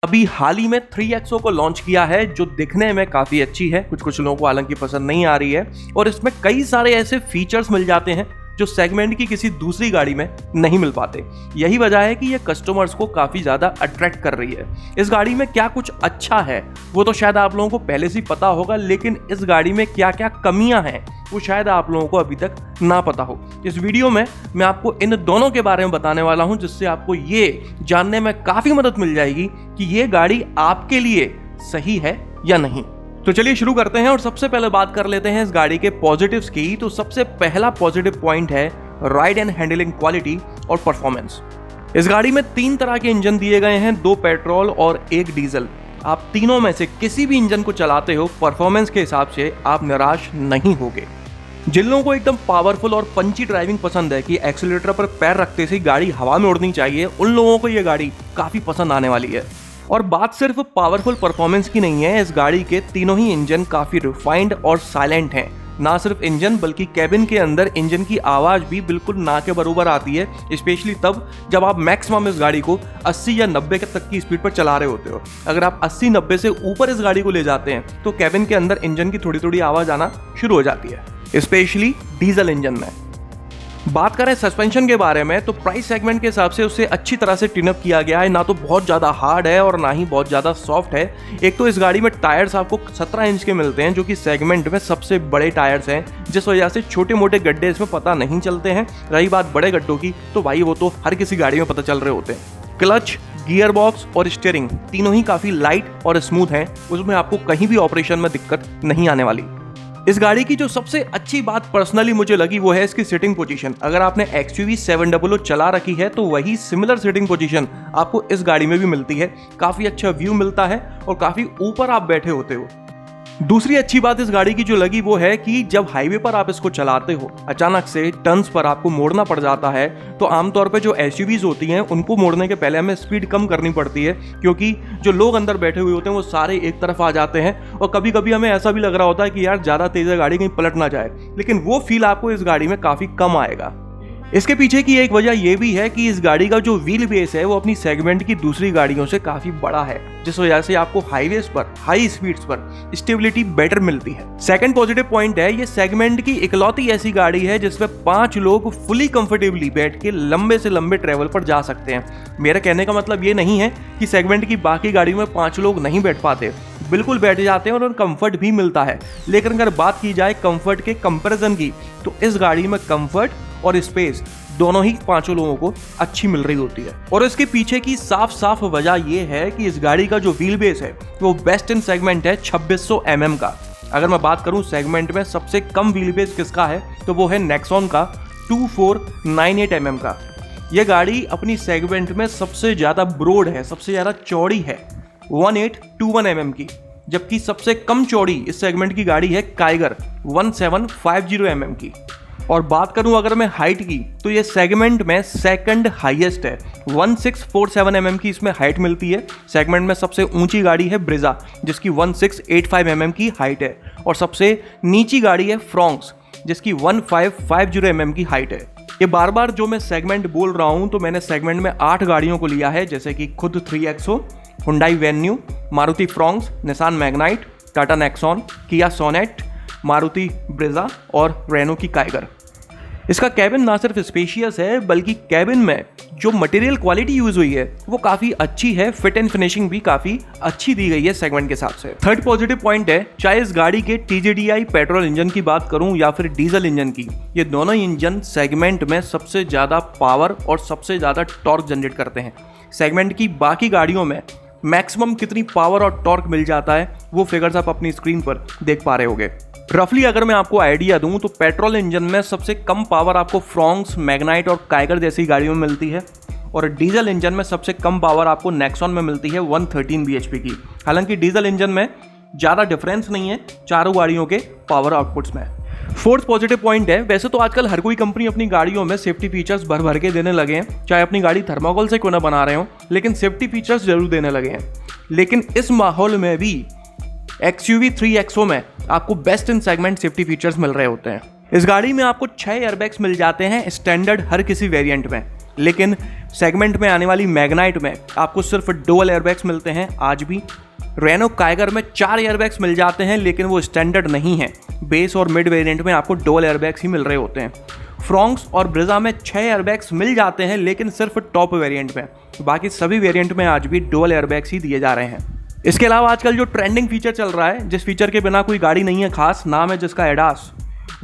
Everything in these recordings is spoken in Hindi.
अभी हाल ही में 3XO को लॉन्च किया है जो दिखने में काफ़ी अच्छी है, कुछ लोगों को हालांकि पसंद नहीं आ रही है और इसमें कई सारे ऐसे फीचर्स मिल जाते हैं जो सेगमेंट की किसी दूसरी गाड़ी में नहीं मिल पाते। यही वजह है कि ये कस्टमर्स को काफ़ी ज़्यादा अट्रैक्ट कर रही है। इस गाड़ी में क्या कुछ अच्छा है वो तो शायद आप लोगों को पहले से ही पता होगा, लेकिन इस गाड़ी में क्या क्या कमियां हैं वो शायद आप लोगों को अभी तक ना पता हो। इस वीडियो में मैं आपको इन दोनों के बारे में बताने वाला हूं, जिससे आपको ये जानने में काफ़ी मदद मिल जाएगी कि ये गाड़ी आपके लिए सही है या नहीं। तो चलिए शुरू करते हैं और सबसे पहले बात कर लेते हैं इस गाड़ी के पॉजिटिव्स की। तो सबसे पहला पॉजिटिव पॉइंट है राइड एंड हैंडलिंग क्वालिटी और परफॉर्मेंस। इस गाड़ी में 3 तरह के इंजन दिए गए हैं, 2 पेट्रोल और 1 डीजल। आप तीनों में से किसी भी इंजन को चलाते हो, परफॉर्मेंस के हिसाब से आप निराश नहीं होगे। जिन लोगों को एकदम पावरफुल और पंची ड्राइविंग पसंद है कि एक्सीलरेटर पर पैर रखते से गाड़ी हवा में उड़नी चाहिए, उन लोगों को ये गाड़ी काफ़ी पसंद आने वाली है। और बात सिर्फ पावरफुल परफॉर्मेंस की नहीं है, इस गाड़ी के तीनों ही इंजन काफ़ी रिफाइंड और साइलेंट हैं। ना सिर्फ इंजन बल्कि कैबिन के अंदर इंजन की आवाज़ भी बिल्कुल ना के बराबर आती है, स्पेशली तब जब आप मैक्सिमम इस गाड़ी को 80 या 90 तक की स्पीड पर चला रहे होते हो। अगर आप 80-90 से ऊपर इस गाड़ी को ले जाते हैं तो कैबिन के अंदर इंजन की थोड़ी थोड़ी आवाज़ आना शुरू हो जाती है, स्पेशली डीजल इंजन में। बात करें सस्पेंशन के बारे में तो प्राइस सेगमेंट के हिसाब से उसे अच्छी तरह से टिन अप किया गया है, ना तो बहुत ज़्यादा हार्ड है और ना ही बहुत ज़्यादा सॉफ्ट है। एक तो इस गाड़ी में टायर्स आपको 17 इंच के मिलते हैं जो कि सेगमेंट में सबसे बड़े टायर्स हैं, जिस वजह से छोटे मोटे गड्ढे इसमें पता नहीं चलते हैं। रही बात बड़े गड्ढों की तो भाई वो तो हर किसी गाड़ी में पता चल रहे होते हैं। क्लच, गियर बॉक्स और स्टीयरिंग तीनों ही काफ़ी लाइट और स्मूथ हैं, उसमें आपको कहीं भी ऑपरेशन में दिक्कत नहीं आने वाली। इस गाड़ी की जो सबसे अच्छी बात पर्सनली मुझे लगी वो है इसकी सिटिंग पोजीशन। अगर आपने XUV 700 चला रखी है तो वही सिमिलर सिटिंग पोजीशन आपको इस गाड़ी में भी मिलती है। काफ़ी अच्छा व्यू मिलता है और काफ़ी ऊपर आप बैठे होते हो। दूसरी अच्छी बात इस गाड़ी की जो लगी वो है कि जब हाईवे पर आप इसको चलाते हो, अचानक से टर्न्स पर आपको मोड़ना पड़ जाता है, तो आमतौर पे जो SUVs होती हैं उनको मोड़ने के पहले हमें स्पीड कम करनी पड़ती है, क्योंकि जो लोग अंदर बैठे हुए होते हैं वो सारे एक तरफ आ जाते हैं और कभी कभी हमें ऐसा भी लग रहा होता है कि यार ज़्यादा तेज़ है गाड़ी, कहीं पलट ना जाए, लेकिन वो फील आपको इस गाड़ी में काफ़ी कम आएगा। इसके पीछे की एक वजह यह भी है कि इस गाड़ी का जो व्हील बेस है वो अपनी सेगमेंट की दूसरी गाड़ियों से काफी बड़ा है, जिस वजह से आपको हाईवेज पर हाई स्पीड्स पर स्टेबिलिटी बेटर मिलती है। सेकंड पॉजिटिव पॉइंट है ये सेगमेंट की इकलौती ऐसी गाड़ी है जिसमें 5 लोग फुली कंफर्टेबली बैठ के लंबे से लंबे ट्रेवल पर जा सकते हैं। मेरा कहने का मतलब ये नहीं है कि सेगमेंट की बाकी गाड़ियों में 5 लोग नहीं बैठ पाते, बिल्कुल बैठ जाते हैं और उन्हें कंफर्ट भी मिलता है। लेकिन अगर बात की जाए कंफर्ट के कंपैरिजन की तो इस गाड़ी में कंफर्ट और स्पेस दोनों ही 5 लोगों को अच्छी मिल रही होती है। और इसके पीछे की साफ वजह यह है कि इस गाड़ी का जो व्हील बेस है वो बेस्ट इन सेगमेंट है 2600 mm का। अगर मैं बात करूं सेगमेंट में सबसे कम व्हील बेस किसका है तो वो है नेक्सॉन का 2498 mm का। यह गाड़ी अपनी सेगमेंट में सबसे ज़्यादा ब्रॉड है, सबसे ज़्यादा चौड़ी है 1821 mm की, जबकि सबसे कम चौड़ी इस सेगमेंट की गाड़ी है काइगर 1750 mm की। और बात करूं अगर मैं हाइट की तो ये सेगमेंट में सेकंड हाईएस्ट है, 1647 mm की इसमें हाइट मिलती है। सेगमेंट में सबसे ऊंची गाड़ी है ब्रेजा जिसकी 1685 mm की हाइट है और सबसे नीची गाड़ी है फ्रॉन्क्स जिसकी 1550 mm की हाइट है। ये बार बार जो मैं सेगमेंट बोल रहा हूं तो मैंने सेगमेंट में 8 गाड़ियों को लिया है, जैसे कि खुद 3XO, Hyundai venue, Maruti Fronx, Nissan Magnite, Tata Nexon, किया सोनेट, मारुति ब्रेजा और रेनो की काइगर। इसका कैबिन ना सिर्फ स्पेशियस है बल्कि कैबिन में जो मटेरियल क्वालिटी यूज हुई है वो काफी अच्छी है, फिट एंड फिनिशिंग भी काफी अच्छी दी गई है सेगमेंट के हिसाब से। थर्ड पॉजिटिव पॉइंट है, चाहे इस गाड़ी के TJDI पेट्रोल इंजन की बात करूं या फिर डीजल इंजन की, ये दोनों इंजन सेगमेंट में सबसे ज्यादा पावर और सबसे ज्यादा टॉर्क जनरेट करते हैं। सेगमेंट की बाकी गाड़ियों में मैक्सिमम कितनी पावर और टॉर्क मिल जाता है वो फिगर्स आप अपनी स्क्रीन पर देख पा रहे होंगे। रफली अगर मैं आपको आइडिया दूं तो पेट्रोल इंजन में सबसे कम पावर आपको फ्रॉन्क्स, मैग्नाइट और काइगर जैसी गाड़ियों में मिलती है और डीजल इंजन में सबसे कम पावर आपको नेक्सॉन में मिलती है 113 bhp की। हालांकि डीजल इंजन में ज़्यादा डिफरेंस नहीं है चारों गाड़ियों के पावर आउटपुट्स में। फोर्थ पॉजिटिव पॉइंट है, वैसे तो आजकल हर कोई कंपनी अपनी गाड़ियों में सेफ्टी फीचर्स भर भर के देने लगे हैं, चाहे अपनी गाड़ी थर्माकोल से क्यों ना बना रहे हो, लेकिन सेफ्टी फीचर्स जरूर देने लगे हैं। लेकिन इस माहौल में भी XUV 3XO में आपको best in segment safety features मिल रहे होते हैं। इस गाड़ी में आपको 6 एयरबैग्स मिल जाते हैं स्टैंडर्ड हर किसी वेरिएंट में। लेकिन सेगमेंट में आने वाली मैग्नाइट में आपको सिर्फ डुअल एयरबैग्स मिलते हैं आज भी। रेनो काइगर में 4 एयरबैग्स मिल जाते हैं, लेकिन वो स्टैंडर्ड नहीं है। बेस और मिड वेरिएंट में आपको डुअल एयरबैग्स ही मिल रहे होते हैं। फ्रॉन्क्स और ब्रिजा में 6 एयरबैग्स मिल जाते हैं, लेकिन सिर्फ टॉप वेरिएंट में। बाकी सभी वेरिएंट में आज भी डुअल एयरबैग्स ही दिए जा रहे हैं। इसके अलावा आजकल जो ट्रेंडिंग फीचर चल रहा है, जिस फीचर के बिना कोई गाड़ी नहीं है खास, नाम है जिसका एडास,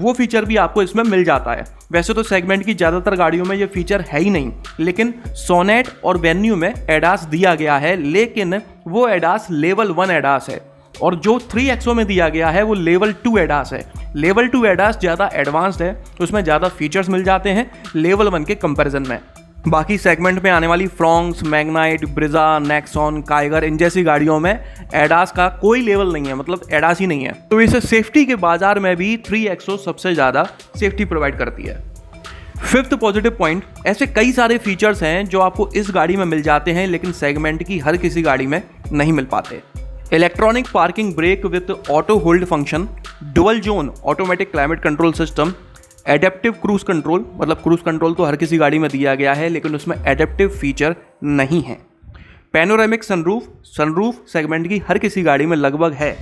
वो फीचर भी आपको इसमें मिल जाता है। वैसे तो सेगमेंट की ज़्यादातर गाड़ियों में ये फीचर है ही नहीं, लेकिन सोनेट और वेन्यू में एडास दिया गया है, लेकिन वो एडास लेवल 1 एडास है और जो 3XO में दिया गया है वो लेवल 2 एडास है। लेवल 2 एडास ज़्यादा एडवांस्ड है, उसमें ज़्यादा फीचर्स मिल जाते हैं लेवल 1 के कंपैरिजन में। बाकी सेगमेंट में आने वाली Fronx, Magnite, Brezza, Nexon, Kiger, इन जैसी गाड़ियों में एडास का कोई लेवल नहीं है, मतलब एडास ही नहीं है। तो इसे सेफ्टी के बाजार में भी 3XO सबसे ज़्यादा सेफ्टी प्रोवाइड करती है। फिफ्थ पॉजिटिव पॉइंट, ऐसे कई सारे फीचर्स हैं जो आपको इस गाड़ी में मिल जाते हैं, लेकिन सेगमेंट की हर किसी गाड़ी में नहीं मिल पाते। Electronic parking brake with auto hold function, dual zone automatic climate control system, adaptive cruise control, मतलब क्रूज कंट्रोल तो हर किसी गाड़ी में दिया गया है, लेकिन उसमें एडेप्टिव फीचर नहीं है। पैनोरामिक सनरूफ, सनरूफ सेगमेंट की हर किसी गाड़ी में लगभग है,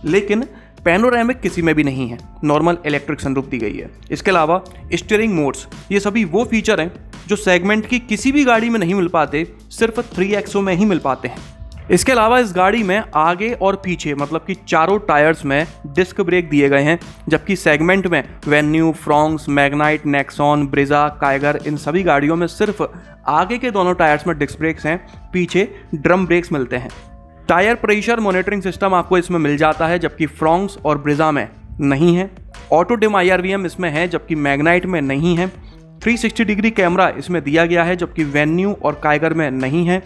लेकिन पैनोरामिक किसी में भी नहीं है, नॉर्मल इलेक्ट्रिक सनरूफ दी गई है। इसके अलावा स्टीयरिंग मोड्स, ये सभी वो फीचर हैं जो सेगमेंट की किसी भी गाड़ी में नहीं मिल पाते, सिर्फ 3XO में ही मिल पाते हैं। इसके अलावा इस गाड़ी में आगे और पीछे, मतलब कि चारों टायर्स में डिस्क ब्रेक दिए गए हैं, जबकि सेगमेंट में Venue, Fronx, Magnite, Nexon, Brezza, Kiger, इन सभी गाड़ियों में सिर्फ आगे के दोनों टायर्स में डिस्क ब्रेक्स हैं, पीछे ड्रम ब्रेक्स मिलते हैं। टायर प्रेशर मॉनिटरिंग सिस्टम आपको इसमें मिल जाता है, जबकि फ्रॉन्क्स और ब्रिजा में नहीं है। ऑटो डिम IRVM इसमें है, जबकि मैग्नाइट में नहीं है। 360 डिग्री कैमरा इसमें दिया गया है, जबकि वेन्यू और काइगर में नहीं है।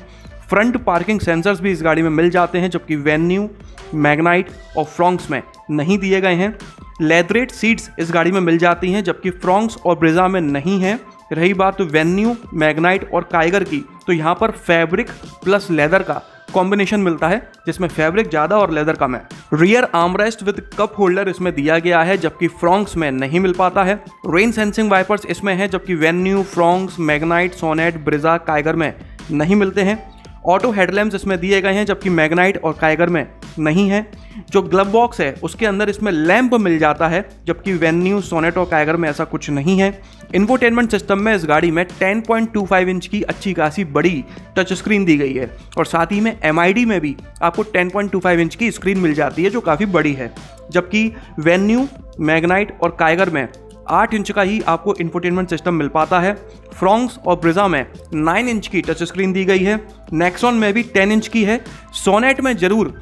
फ्रंट पार्किंग सेंसर्स भी इस गाड़ी में मिल जाते हैं, जबकि वेन्यू, मैग्नाइट और फ्रॉन्क्स में नहीं दिए गए हैं। लेदरेट सीट्स इस गाड़ी में मिल जाती हैं, जबकि फ्रॉन्क्स और ब्रिजा में नहीं है। रही बात वेन्यू, मैग्नाइट और काइगर की, तो यहाँ पर फैब्रिक प्लस लेदर का कॉम्बिनेशन मिलता है, जिसमें फैब्रिक ज़्यादा और लेदर कम है। Rear armrest with cup holder इसमें दिया गया है, जबकि फ्रॉन्क्स में नहीं मिल पाता है। रेन सेंसिंग वाइपर्स इसमें है, जबकि Venue, Fronx, Magnite, Sonet, Brezza, Kiger में नहीं मिलते हैं। ऑटो हेडलैम्प्स इसमें दिए गए हैं, जबकि मैग्नाइट और काइगर में नहीं है। जो ग्लव बॉक्स है उसके अंदर इसमें लैंप मिल जाता है, जबकि वेन्यू, सोनेट और काइगर में ऐसा कुछ नहीं है। इंफोटेनमेंट सिस्टम में इस गाड़ी में 10.25 इंच की अच्छी खासी बड़ी टच स्क्रीन दी गई है, और साथ ही में MID में भी आपको 10.25 इंच की स्क्रीन मिल जाती है, जो काफ़ी बड़ी है। जबकि वेन्यू, मैग्नाइट और काइगर में 8 इंच का ही आपको इंफोटेनमेंट सिस्टम मिल पाता है। फ्रॉन्क्स और ब्रिजा में 9 इंच की टच स्क्रीन दी गई है। नेक्सॉन में भी 10 इंच की है। सोनेट में जरूर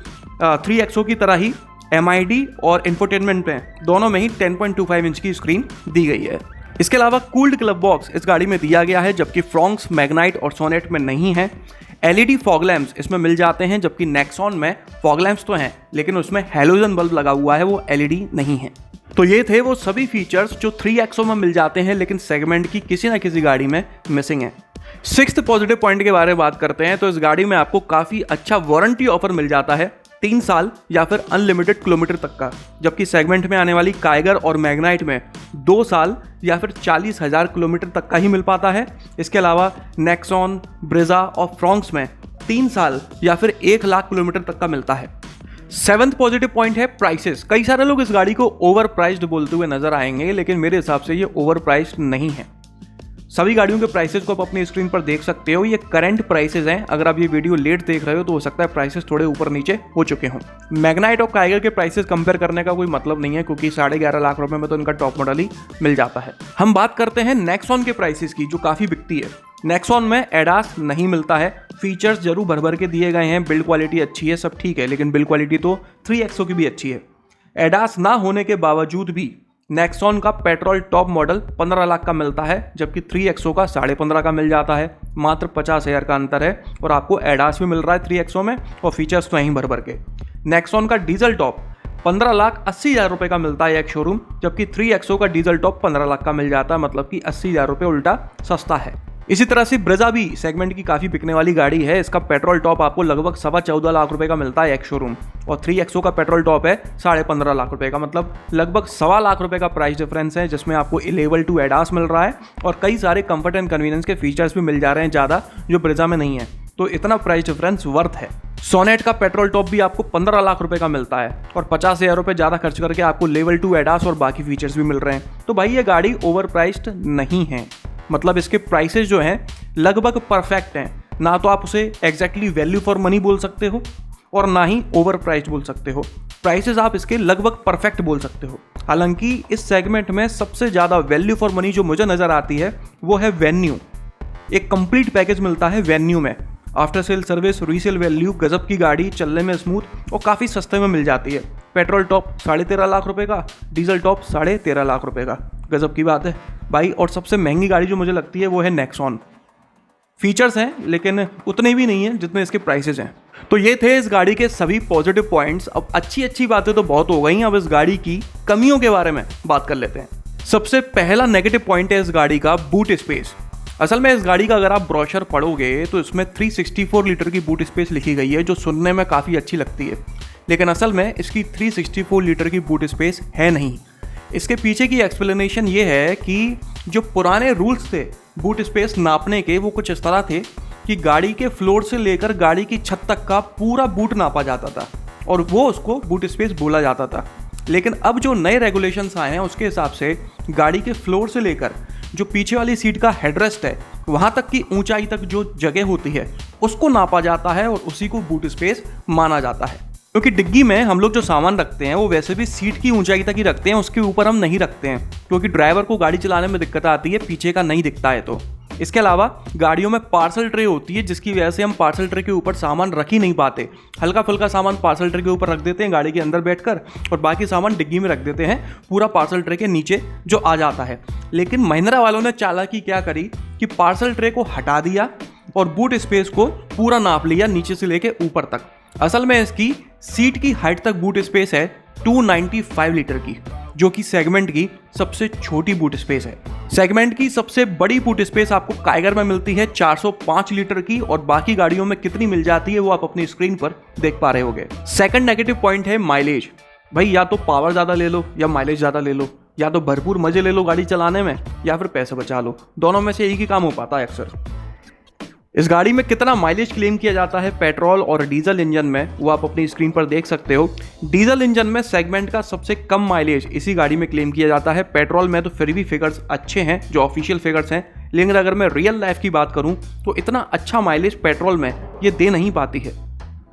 3XO की तरह ही MID और इंफोटेनमेंट में दोनों में ही 10.25 इंच की स्क्रीन दी गई है। इसके अलावा कूल्ड ग्लव बॉक्स इस गाड़ी में दिया गया है, जबकि फ्रॉन्क्स, मैग्नाइट और सोनेट में नहीं है। LED फॉग लैंप्स इसमें मिल जाते हैं, जबकि नेक्सॉन में फॉग लैंप्स तो हैं, लेकिन उसमें हैलोजन बल्ब लगा हुआ है, वो LED नहीं है। तो ये थे वो सभी फीचर्स जो 3XO में मिल जाते हैं, लेकिन सेगमेंट की किसी ना किसी गाड़ी में मिसिंग है। सिक्स्थ पॉजिटिव पॉइंट के बारे में बात करते हैं, तो इस गाड़ी में आपको काफ़ी अच्छा वारंटी ऑफर मिल जाता है, 3 साल या फिर अनलिमिटेड किलोमीटर तक का, जबकि सेगमेंट में आने वाली काइगर और मैग्नाइट में 2 साल या फिर 40,000 किलोमीटर तक का ही मिल पाता है। इसके अलावा नेक्सॉन, ब्रिजा और फ्रॉन्क्स में 3 साल या फिर 1 लाख किलोमीटर तक का मिलता है। 7th पॉजिटिव पॉइंट है प्राइसेस। कई सारे लोग इस गाड़ी को ओवर प्राइस्ड बोलते हुए नजर आएंगे, लेकिन मेरे हिसाब से ये ओवर प्राइस्ड नहीं है। सभी गाड़ियों के प्राइसेस को आप अपनी स्क्रीन पर देख सकते हो, ये करंट प्राइसेस हैं। अगर आप ये वीडियो लेट देख रहे हो तो हो सकता है प्राइसेस थोड़े ऊपर नीचे हो चुके हों। मैग्नाइट और काइगर के प्राइसेस कंपेयर करने का कोई मतलब नहीं है, क्योंकि 11.5 लाख रुपए में तो इनका टॉप मॉडल ही मिल जाता है। हम बात करते हैं नेक्सॉन के प्राइसेस की, जो काफ़ी बिकती है। नेक्सॉन में एडास नहीं मिलता है, फीचर्स जरूर भर भर के दिए गए हैं, बिल्ड क्वालिटी अच्छी है, सब ठीक है, लेकिन बिल्ड क्वालिटी तो 3XO की भी अच्छी है। एडास ना होने के बावजूद भी नेक्सॉन का पेट्रोल टॉप मॉडल 15 लाख का मिलता है, जबकि 3XO का 15.5 का मिल जाता है। मात्र 50,000 का अंतर है, और आपको एडास भी मिल रहा है 3XO में, और फीचर्स तो यहीं भर भर के। नेक्सॉन का डीजल टॉप 15,80,000 रुपये का मिलता है एक शोरूम, जबकि 3XO का डीजल टॉप 15 लाख का मिल जाता है, मतलब कि 80,000 रुपये उल्टा सस्ता है। इसी तरह से ब्रेजा भी सेगमेंट की काफ़ी बिकने वाली गाड़ी है। इसका पेट्रोल टॉप आपको लगभग 14.25 लाख रुपए का मिलता है एक्स शोरूम, और 3XO का पेट्रोल टॉप है 15.5 लाख रुपए का, मतलब लगभग 1.25 लाख रुपए का प्राइस डिफरेंस है, जिसमें आपको लेवल 2 एडास मिल रहा है और कई सारे कंफर्ट एंड कन्वीनियंस के फीचर्स भी मिल जा रहे हैं ज़्यादा, जो ब्रेजा में नहीं है। तो इतना प्राइस डिफरेंस वर्थ है। सोनेट का पेट्रोल टॉप भी आपको 15 लाख रुपए का मिलता है और 50,000 रुपए ज़्यादा खर्च करके आपको लेवल 2 एडास और बाकी फीचर्स भी मिल रहे हैं। तो भाई ये गाड़ी ओवर प्राइस्ड नहीं है, मतलब इसके प्राइसेस जो हैं लगभग परफेक्ट हैं। ना तो आप उसे एग्जैक्टली वैल्यू फॉर मनी बोल सकते हो और ना ही ओवर प्राइस्ड बोल सकते हो। प्राइसेस आप इसके लगभग परफेक्ट बोल सकते हो। हालांकि इस सेगमेंट में सबसे ज़्यादा वैल्यू फॉर मनी जो मुझे नज़र आती है वो है वेन्यू। एक कंप्लीट पैकेज मिलता है वेन्यू में, after sale service, resale value, गजब की गाड़ी, चलने में स्मूथ और काफ़ी सस्ते में मिल जाती है। पेट्रोल टॉप 13.5 लाख रुपए का, डीजल टॉप 13.5 लाख रुपए का, गजब की बात है भाई। और सबसे महंगी गाड़ी जो मुझे लगती है वो है नेक्सॉन। फीचर्स हैं लेकिन उतने भी नहीं हैं जितने इसके प्राइसेस हैं। तो ये थे इस गाड़ी के सभी पॉजिटिव पॉइंट्स। अब अच्छी बातें तो बहुत हो गई, अब इस गाड़ी की कमियों के बारे में बात कर लेते हैं। सबसे पहला नेगेटिव पॉइंट है इस गाड़ी का बूट स्पेस। असल में इस गाड़ी का अगर आप ब्रोशर पढ़ोगे तो इसमें 364 लीटर की बूट स्पेस लिखी गई है, जो सुनने में काफ़ी अच्छी लगती है, लेकिन असल में इसकी 364 लीटर की बूट स्पेस है नहीं। इसके पीछे की एक्सप्लेनेशन ये है कि जो पुराने रूल्स थे बूट स्पेस नापने के, वो कुछ इस तरह थे कि गाड़ी के फ्लोर से लेकर गाड़ी की छत तक का पूरा बूट नापा जाता था और वो उसको बूट स्पेस बोला जाता था। लेकिन अब जो नए रेगुलेशंस आए हैं उसके हिसाब से गाड़ी के फ्लोर से लेकर जो पीछे वाली सीट का हेडरेस्ट है वहाँ तक की ऊंचाई तक जो जगह होती है उसको नापा जाता है और उसी को बूट स्पेस माना जाता है। क्योंकि डिग्गी में हम लोग जो सामान रखते हैं वो वैसे भी सीट की ऊंचाई तक ही रखते हैं, उसके ऊपर हम नहीं रखते हैं, क्योंकि ड्राइवर को गाड़ी चलाने में दिक्कत आती है पीछे का नहीं दिखता है। तो इसके अलावा गाड़ियों में पार्सल ट्रे होती है, जिसकी वजह से हम पार्सल ट्रे के ऊपर सामान रख ही नहीं पाते। हल्का फुल्का सामान पार्सल ट्रे के ऊपर रख देते हैं गाड़ी के अंदर बैठकर और बाकी सामान डिग्गी में रख देते हैं, पूरा पार्सल ट्रे के नीचे जो आ जाता है। लेकिन महिंद्रा वालों ने चालाकी क्या करी कि पार्सल ट्रे को हटा दिया और बूट स्पेस को पूरा नाप लिया नीचे से लेके ऊपर तक। असल में इसकी सीट की हाइट तक बूट स्पेस है 295 लीटर की, जो कि सेगमेंट की सबसे छोटी बूट स्पेस है। सेगमेंट की सबसे बड़ी बूट स्पेस आपको काइगर में मिलती है 405 लीटर की, और बाकी गाड़ियों में कितनी मिल जाती है वो आप अपनी स्क्रीन पर देख पा रहे होंगे। सेकंड नेगेटिव पॉइंट है माइलेज। भाई या तो पावर ज़्यादा ले लो या माइलेज ज़्यादा ले लो, या तो भरपूर मजे ले लो गाड़ी चलाने में या फिर पैसे बचा लो, दोनों में से एक ही काम हो पाता है अक्सर। इस गाड़ी में कितना माइलेज क्लेम किया जाता है पेट्रोल और डीजल इंजन में वो आप अपनी स्क्रीन पर देख सकते हो। डीजल इंजन में सेगमेंट का सबसे कम माइलेज इसी गाड़ी में क्लेम किया जाता है। पेट्रोल में तो फिर भी फिगर्स अच्छे हैं जो ऑफिशियल फिगर्स हैं, लेकिन अगर मैं रियल लाइफ की बात करूं तो इतना अच्छा माइलेज पेट्रोल में ये दे नहीं पाती है।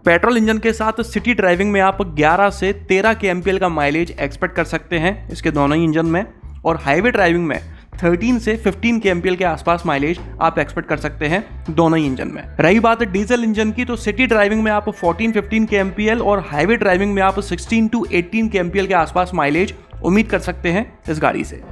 पेट्रोल इंजन के साथ सिटी ड्राइविंग में आप 11 से 13 kmpl का माइलेज एक्सपेक्ट कर सकते हैं इसके दोनों ही इंजन में, और हाईवे ड्राइविंग में 13 से 15 kmpl के आसपास माइलेज आप एक्सपेक्ट कर सकते हैं दोनों ही इंजन में। रही बात डीजल इंजन की, तो सिटी ड्राइविंग में आप 14-15 kmpl और हाईवे ड्राइविंग में आप 16 to 18 kmpl के आसपास माइलेज उम्मीद कर सकते हैं इस गाड़ी से।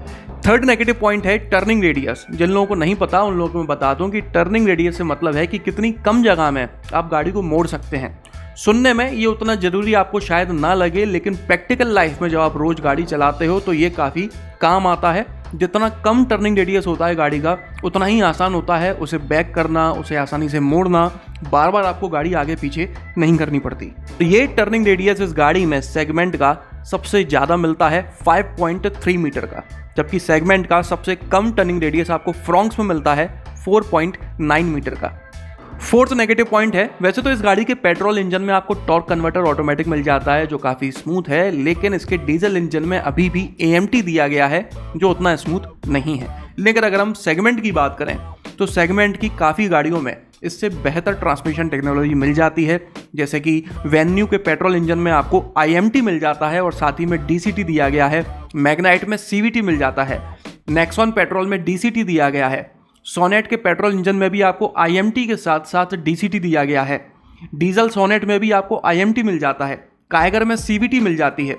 थर्ड नेगेटिव पॉइंट है टर्निंग रेडियस। जिन लोगों को नहीं पता उन लोगों को मैं बता दूं कि टर्निंग रेडियस से मतलब है कि कितनी कम जगह में आप गाड़ी को मोड़ सकते हैं। सुनने में ये उतना जरूरी आपको शायद ना लगे, लेकिन प्रैक्टिकल लाइफ में जब आप रोज गाड़ी चलाते हो तो ये काफ़ी काम आता है। जितना कम टर्निंग रेडियस होता है गाड़ी का उतना ही आसान होता है उसे बैक करना, उसे आसानी से मोड़ना, बार बार आपको गाड़ी आगे पीछे नहीं करनी पड़ती। तो ये टर्निंग रेडियस इस गाड़ी में सेगमेंट का सबसे ज़्यादा मिलता है 5.3 मीटर का, जबकि सेगमेंट का सबसे कम टर्निंग रेडियस आपको फ्रॉन्क्स में मिलता है 4.9 मीटर का। फोर्थ नेगेटिव पॉइंट है, वैसे तो इस गाड़ी के पेट्रोल इंजन में आपको टॉर्क कन्वर्टर ऑटोमेटिक मिल जाता है जो काफ़ी स्मूथ है, लेकिन इसके डीजल इंजन में अभी भी AMT दिया गया है जो उतना स्मूथ नहीं है। लेकिन अगर हम सेगमेंट की बात करें तो सेगमेंट की काफ़ी गाड़ियों में इससे बेहतर ट्रांसमिशन टेक्नोलॉजी मिल जाती है, जैसे कि वेन्यू के पेट्रोल इंजन में आपको IMT मिल जाता है और साथ ही में DCT दिया गया है। मैग्नाइट में CVT मिल जाता है। नेक्सॉन पेट्रोल में DCT दिया गया है। सोनेट के पेट्रोल इंजन में भी आपको IMT के साथ साथ DCT दिया गया है। डीजल सोनेट में भी आपको IMT मिल जाता है। काइगर में CVT मिल जाती है।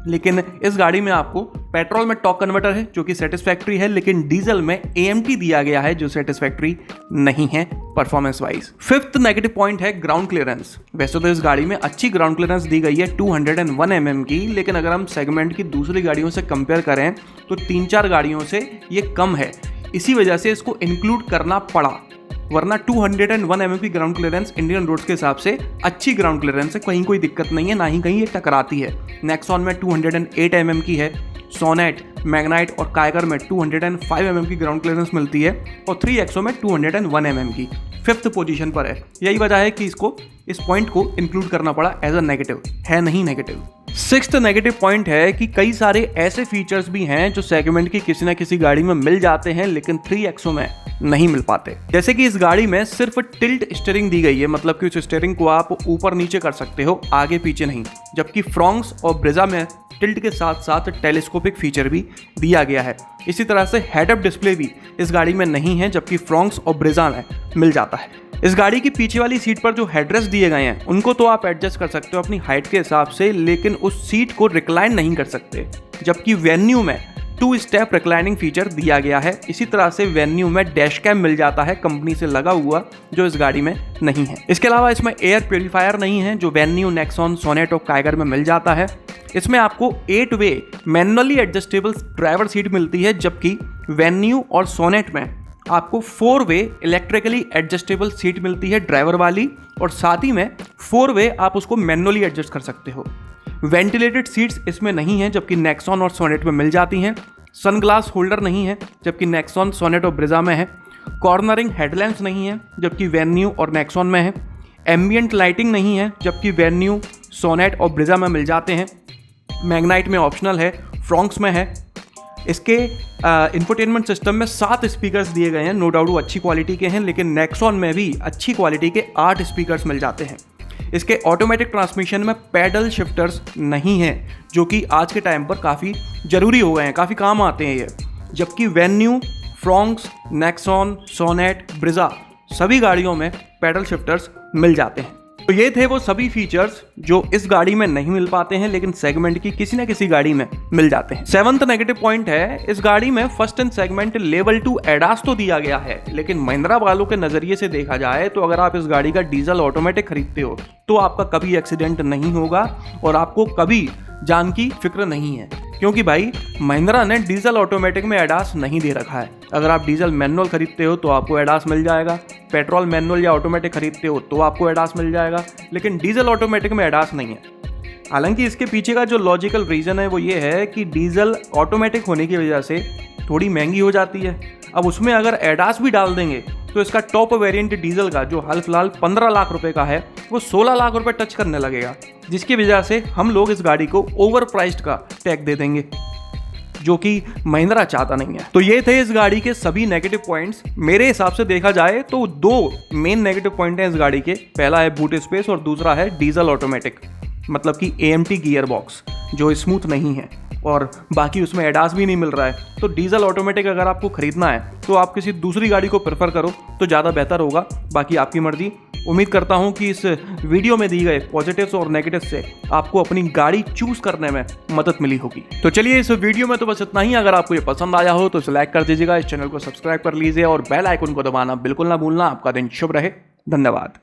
लेकिन इस गाड़ी में आपको पेट्रोल में टॉर्क कन्वर्टर है जो कि सेटिस्फैक्ट्री है, लेकिन डीजल में AMT दिया गया है जो सेटिस्फैक्ट्री नहीं है performance wise. Fifth negative point है ग्राउंड क्लियरेंस। वैसे तो इस गाड़ी में अच्छी ग्राउंड क्लियरेंस दी गई है 201 mm की, लेकिन अगर हम सेगमेंट की दूसरी गाड़ियों से कंपेयर करें तो 3-4 गाड़ियों से ये कम है। इसी वजह से इसको इंक्लूड करना पड़ा, वरना 201 mm की ग्राउंड क्लियरेंस इंडियन रोड्स के हिसाब से अच्छी ग्राउंड क्लियरेंस है, कहीं कोई दिक्कत नहीं है, ना ही कहीं ये टकराती है। नेक्सॉन में 208 mm की है, सोनेट, मैग्नाइट और काइगर में 205 mm की ग्राउंड क्लियरेंस मिलती है और 3XO में 201 mm की। 5th पोजीशन पर है। यही वजह है कि इसको इस पॉइंट को इंक्लूड करना पड़ा एज अ नेगेटिव, है नहीं नेगेटिव। 6th नेगेटिव पॉइंट है कि कई सारे ऐसे फीचर्स भी हैं जो सेगमेंट की किसी ना किसी गाड़ी में मिल जाते हैं लेकिन 3XO में नहीं मिल पाते। जैसे कि इस गाड़ी में सिर्फ टिल्ट स्टीयरिंग दी गई है, मतलब कि उस स्टीयरिंग को आप ऊपर नीचे कर सकते हो, आगे पीछे नहीं। जबकि फ्रॉन्क्स और ब्रेजा में टिल्ट के साथ साथ टेलीस्कोपिक फीचर भी दिया गया है। इसी तरह से हेड अप डिस्प्ले भी इस गाड़ी में नहीं है, जबकि फ्रॉन्क्स और ब्रेजा में मिल जाता है। इस गाड़ी की पीछे वाली सीट पर जो हेडरेस्ट दिए गए हैं उनको तो आप एडजस्ट कर सकते हो अपनी हाइट के हिसाब से, लेकिन उस सीट को रिक्लाइन नहीं कर सकते। जबकि वेन्यू में 2 स्टेप रिक्लाइनिंग फीचर दिया गया है। इसी तरह से वेन्यू में डैश कैम मिल जाता है कंपनी से लगा हुआ, जो इस गाड़ी में नहीं है। इसके अलावा इसमें एयर प्योरीफायर नहीं है, जो वेन्यू, नेक्सॉन, सोनेट और काइगर में मिल जाता है। इसमें आपको 8 वे मैनुअली एडजस्टेबल ड्राइवर सीट मिलती है, जबकि वेन्यू और सोनेट में आपको 4 वे इलेक्ट्रिकली एडजस्टेबल सीट मिलती है ड्राइवर वाली, और साथ ही में 4 वे आप उसको मैनुअली एडजस्ट कर सकते हो। वेंटिलेटेड सीट्स इसमें नहीं है, जबकि नेक्सॉन और सोनेट में मिल जाती हैं। सनग्लास होल्डर नहीं है, जबकि नेक्सॉन, सोनेट और ब्रेजा में है। कॉर्नरिंग हेडलैम्प्स नहीं है, जबकि वेन्यू और नेक्सॉन में है। एम्बियंट लाइटिंग नहीं है, जबकि वेन्यू, सोनेट और ब्रेजा में मिल जाते हैं। मैग्नाइट में ऑप्शनल है, फ्रॉन्क्स में है। इसके इंफोटेनमेंट सिस्टम में 7 स्पीकर्स दिए गए हैं, नो डाउट वो अच्छी क्वालिटी के हैं, लेकिन नेक्सॉन में भी अच्छी क्वालिटी के 8 स्पीकर्स मिल जाते हैं। इसके ऑटोमेटिक ट्रांसमिशन में पैडल शिफ्टर्स नहीं हैं, जो कि आज के टाइम पर काफ़ी ज़रूरी हो गए हैं, काफ़ी काम आते हैं ये। जबकि Venue, Fronx, Nexon, Sonet, Brezza सभी गाड़ियों में पैडल शिफ्टर्स मिल जाते हैं। तो ये थे वो सभी फीचर्स जो इस गाड़ी में नहीं मिल पाते हैं लेकिन सेगमेंट की किसी न किसी गाड़ी में मिल जाते हैं। 7th नेगेटिव पॉइंट है, इस गाड़ी में first in segment level 2 ADAS तो दिया गया है, लेकिन महिंद्रा वालों के नजरिए से देखा जाए तो अगर आप इस गाड़ी का डीजल ऑटोमेटिक खरीदते हो तो आपका कभी एक्सीडेंट नहीं होगा और आपको कभी जान की फिक्र नहीं है, क्योंकि भाई महिंद्रा ने डीजल ऑटोमेटिक में एडास नहीं दे रखा है। अगर आप डीजल मैनुअल खरीदते हो तो आपको एडास मिल जाएगा, पेट्रोल मैनुअल या ऑटोमेटिक खरीदते हो तो आपको एडास मिल जाएगा, लेकिन डीजल ऑटोमेटिक में एडास नहीं है। हालांकि इसके पीछे का जो लॉजिकल रीज़न है वो ये है कि डीजल ऑटोमेटिक होने की वजह से थोड़ी महंगी हो जाती है। अब उसमें अगर एडास भी डाल देंगे तो इसका टॉप वेरिएंट डीजल का जो हाल फिलहाल 15 लाख रुपए का है वो 16 लाख रुपए टच करने लगेगा, जिसकी वजह से हम लोग इस गाड़ी को ओवर प्राइस्ड का टैग दे देंगे, जो कि महिंद्रा चाहता नहीं है। तो ये थे इस गाड़ी के सभी नेगेटिव पॉइंट्स। मेरे हिसाब से देखा जाए तो 2 मेन नेगेटिव पॉइंट हैं इस गाड़ी के। पहला है बूट स्पेस और दूसरा है डीजल ऑटोमेटिक, मतलब कि AMT गियर बॉक्स जो स्मूथ नहीं है, और बाकी उसमें एडास भी नहीं मिल रहा है। तो डीजल ऑटोमेटिक अगर आपको खरीदना है तो आप किसी दूसरी गाड़ी को प्रेफर करो तो ज़्यादा बेहतर होगा, बाकी आपकी मर्जी। उम्मीद करता हूं कि इस वीडियो में दी गए पॉजिटिव्स और नेगेटिव्स से आपको अपनी गाड़ी चूज करने में मदद मिली होगी। तो चलिए इस वीडियो में तो बस इतना ही। अगर आपको ये पसंद आया हो तो इसे लाइक कर दीजिएगा, इस चैनल को सब्सक्राइब कर लीजिए और बेल आइकन को दबाना बिल्कुल ना भूलना। आपका दिन शुभ रहे। धन्यवाद।